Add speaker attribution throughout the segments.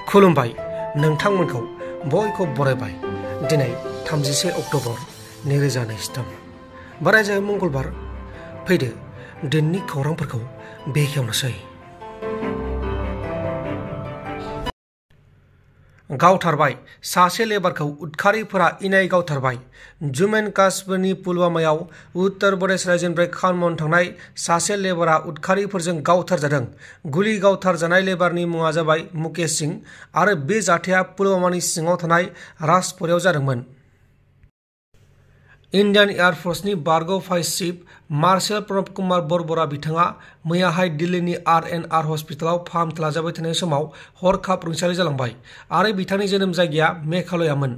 Speaker 1: खुलुमबाय नोंथांमोनखौ बयखौ बरायबाय दिनै 31 अक्ट'बर 2023 बारायजाय मंगलबार फैदो दिननि खौरांफोरखौ बेखेवनोसै। गावथारबाय सासे लेबारखौ उदखारिफोरा इनाय गावथारबाय। जम्मू एन्ड काश्मीरनि पुलवामायाव उत्तर प्रदेश रायजोनिफ्राय खामानि थांनाय सासे लेबारा उदखारिफोरजों गावथारजादों। गुलि गावथारजानाय लेबारनि मुङा जाबाय मुकेश सिंह आरो बे जाथाया पुलवामानि सिङाव थानाय राजपरायाव जादोंमोन। इन्डियान एयार फर्सनि बारग' vice chief marshal Pranab Kumar Borbora बिथाङा मैयाहाय दिल्लीनि R&R हस्पिटालाव फाहामथाय लाजाबाय थानाय समाव हरखाब रुंसारि जालांबाय आरो बिथांनि जोनोम जायगाया मेघालयामोन।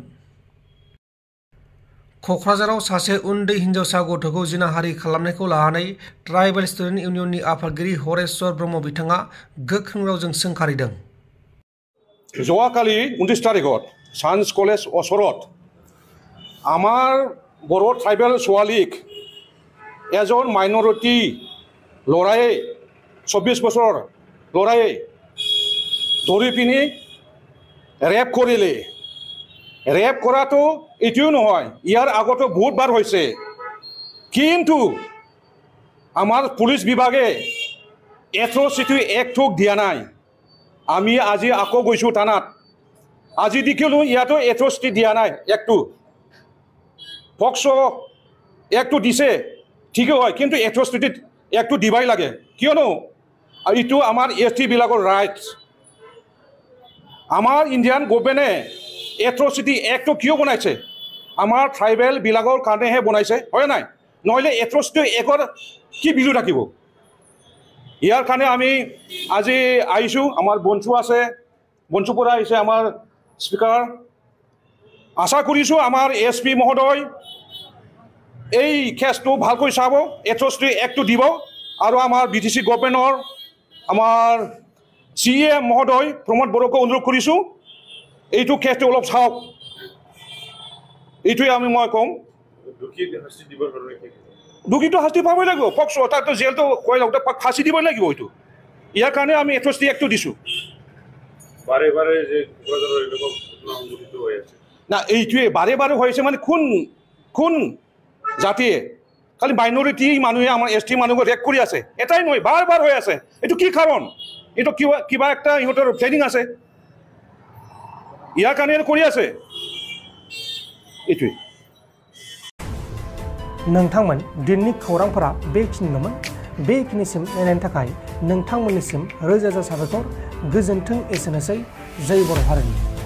Speaker 1: क'क्राझाराव सासे उन्दै हिनजावसा गथ'खौ जिनाहारि खालामनायखौ लानानै ट्राइबेल स्टुडेन्ट इउनियननि आफादगिरि हरेश्वर ब्रह्म बिथाङा गोख्रों रावजों सोंखारिदों।
Speaker 2: যোৱাকালি 29 তাৰিখত সায়েন্স কলেজ ওচৰত আমাৰ বড়ো ট্ৰাইবেল ছোৱালীক এজন মাইনৰিটি ল'ৰাই 24 বছৰ ল'ৰাই ধৰি পিনি ৰেপ কৰিলে। ৰেপ কৰাটো এতিয়াও নহয়, ইয়াৰ আগতো বহুতবাৰ হৈছে, কিন্তু আমাৰ পুলিচ বিভাগে এট্ৰচিটি এক্টটো দিয়া নাই। আমি আজি আকৌ গৈছোঁ থানাত, আজি দেখিলোঁ ইয়াতো এট্ৰচিটি দিয়া নাই এক্টটো। পক্সো এক্টটো দিছে ঠিকেই হয়, কিন্তু এট্ৰচিটি এক্টটো দিবাই লাগে, কিয়নো এইটো আমাৰ ST বিলাকৰ ৰাইটছ। আমাৰ ইণ্ডিয়ান গভৰ্ণমেণ্টে এট্ৰচিটি এক্টটো কিয় বনাইছে? আমাৰ ট্ৰাইবেল বিলাকৰ কাৰণেহে বনাইছে, হয় নাই? নহ'লে এট্ৰচিটি এক্টৰ কি বিলু থাকিব? ইয়াৰ কাৰণে আমি আজি আহিছোঁ। আমাৰ বঞ্চু আছে, বঞ্চুৰ পৰা আহিছে আমাৰ স্পীকাৰ। আশা কৰিছোঁ আমাৰ SP মহোদয় এই কেছটো ভালকৈ চাব, এট্ৰচিটি এক্টটো দিব, আৰু আমাৰ BTC গভৰ্ণমেণ্টৰ আমাৰ CM মহোদয় প্ৰমোদ বড়োকো অনুৰোধ কৰিছোঁ এইটো কেছটো অলপ চাওক। এইটোৱে মই ক'ম। দুখীটো শাস্তি পাবই লাগিব, পক্সো তাতো জেলটো কৈ লগতে ফাঁচি দিবই লাগিব। এইটো ইয়াৰ কাৰণে আমি এট্ৰচিটি এক্টটো দিছোঁ। না এইটোৱে বাৰে বাৰে হৈ আছে, মানে কোন জাতিয়ে খালি মাইনৰিটি মানুহে আমাৰ ST মানুহক ৰেপ কৰি আছে, এটাই নহয়, বাৰ বাৰ হৈ আছে। এইটো কি কাৰণ? এইটো কিবা একটা ইহঁতৰ ট্ৰেইনিং আছে, ইয়াৰ কাৰণে কৰি আছে। এইটোৱে
Speaker 1: नोंथांमोन दिननि खौरांफोरा बेखिनिल'मोन। बेखिनिसिम नायनायनि थाखाय नोंथांमोननिसिम रोजा रोजा साबायखर। गोजोन्थों। एसेनोसै। जय बर' हारिनि।